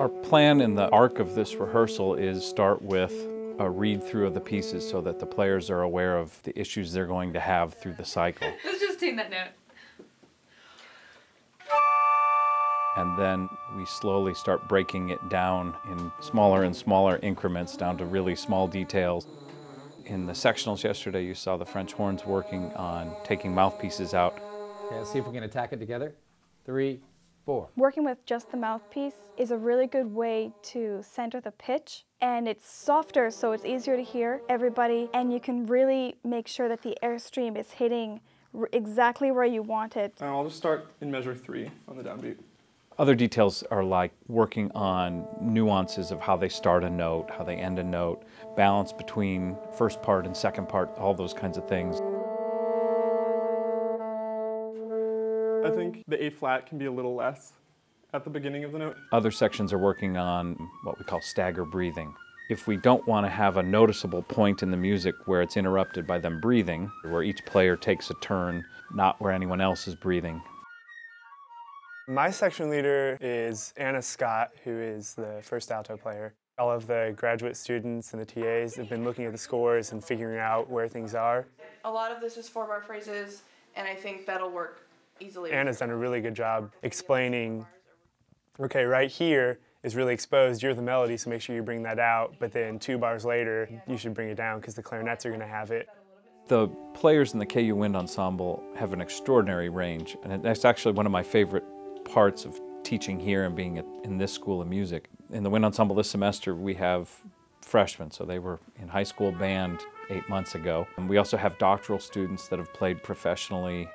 Our plan in the arc of this rehearsal is start with a read through of the pieces so that the players are aware of the issues they're going to have through the cycle. Let's just tune that note. And then we slowly start breaking it down in smaller and smaller increments down to really small details. In the sectionals yesterday, you saw the French horns working on taking mouthpieces out. Okay, let's see if we can attack it together. 3, 4. Working with just the mouthpiece is a really good way to center the pitch, and it's softer so it's easier to hear everybody, and you can really make sure that the airstream is hitting exactly where you want it. I'll just start in measure 3 on the downbeat. Other details are like working on nuances of how they start a note, how they end a note, balance between first part and second part, all those kinds of things. I think the A flat can be a little less at the beginning of the note. Other sections are working on what we call stagger breathing. If we don't want to have a noticeable point in the music where it's interrupted by them breathing, where each player takes a turn, not where anyone else is breathing. My section leader is Anna Scott, who is the first alto player. All of the graduate students and the TAs have been looking at the scores and figuring out where things are. A lot of this is 4-bar phrases, and I think that'll work easily. Anna's done a really good job explaining, okay, right here is really exposed, you're the melody, so make sure you bring that out, but then 2 bars later, you should bring it down because the clarinets are going to have it. The players in the KU Wind Ensemble have an extraordinary range, and that's actually one of my favorite parts of teaching here and being in this school of music. In the Wind Ensemble this semester, we have freshmen, so they were in high school band 8 months ago. And we also have doctoral students that have played professionally.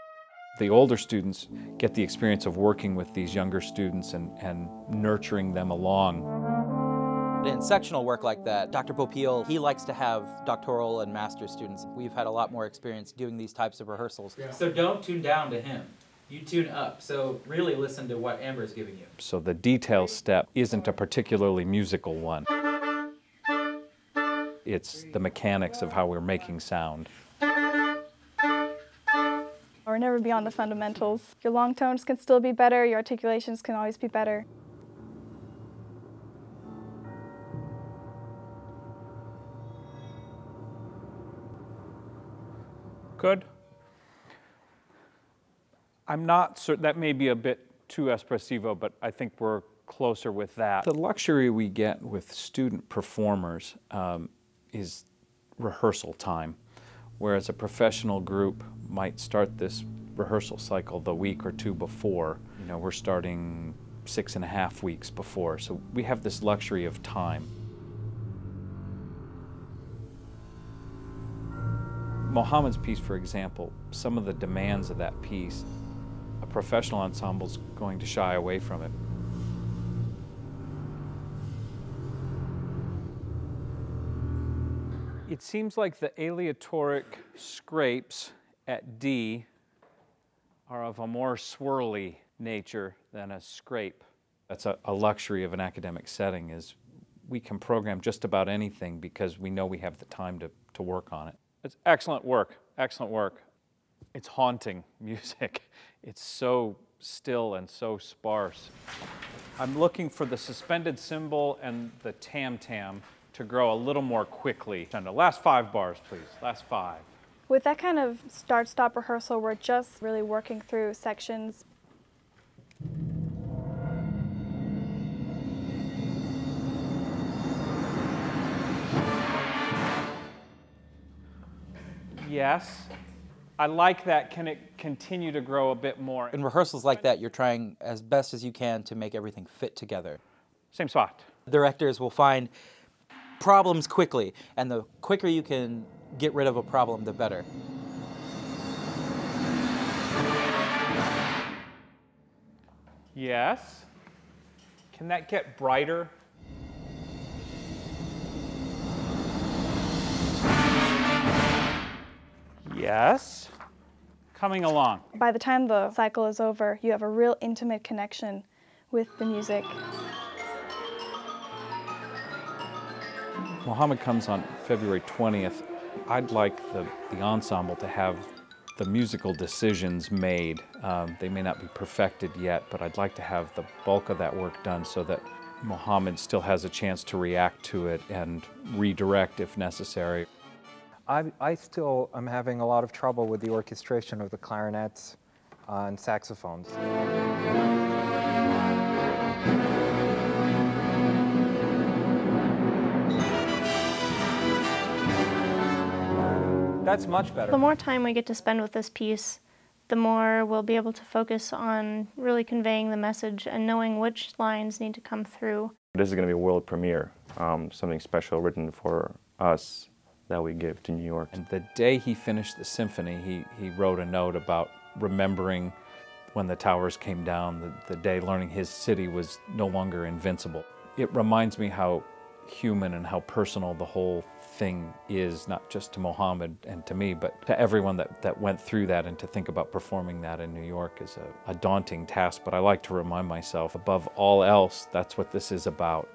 The older students get the experience of working with these younger students and nurturing them along. In sectional work like that, Dr. Popiel, he likes to have doctoral and master's students. We've had a lot more experience doing these types of rehearsals. So don't tune down to him. You tune up, so really listen to what Amber's giving you. So the detail step isn't a particularly musical one. It's the mechanics of how we're making sound. Or never beyond the fundamentals. Your long tones can still be better, your articulations can always be better. Good. I'm not certain, that may be a bit too espressivo, but I think we're closer with that. The luxury we get with student performers is rehearsal time, whereas a professional group might start this rehearsal cycle the week or 2 before. You know, we're starting 6.5 weeks before, so we have this luxury of time. Mohammed's piece, for example, some of the demands of that piece, a professional ensemble's going to shy away from it. It seems like the aleatoric scrapes at D are of a more swirly nature than a scrape. That's a luxury of an academic setting, is we can program just about anything because we know we have the time to work on it. It's excellent work, excellent work. It's haunting music. It's so still and so sparse. I'm looking for the suspended cymbal and the tam-tam to grow a little more quickly. And the last 5 bars, please, last 5. With that kind of start-stop rehearsal, we're just really working through sections. Yes. I like that. Can it continue to grow a bit more? In rehearsals like that, you're trying as best as you can to make everything fit together. Same spot. Directors will find problems quickly, and the quicker you can get rid of a problem, the better. Yes. Can that get brighter? Yes. Coming along. By the time the cycle is over, you have a real intimate connection with the music. Mohammed comes on February 20th. I'd like the ensemble to have the musical decisions made. They may not be perfected yet, but I'd like to have the bulk of that work done so that Mohammed still has a chance to react to it and redirect if necessary. I still am having a lot of trouble with the orchestration of the clarinets and saxophones. That's much better. The more time we get to spend with this piece, the more we'll be able to focus on really conveying the message and knowing which lines need to come through. This is going to be a world premiere, something special written for us that we give to New York. And the day he finished the symphony, he wrote a note about remembering when the towers came down, the day learning his city was no longer invincible. It reminds me how human and how personal the whole thing is, not just to Mohammed and to me, but to everyone that went through that, and to think about performing that in New York is a daunting task. But I like to remind myself, above all else, that's what this is about.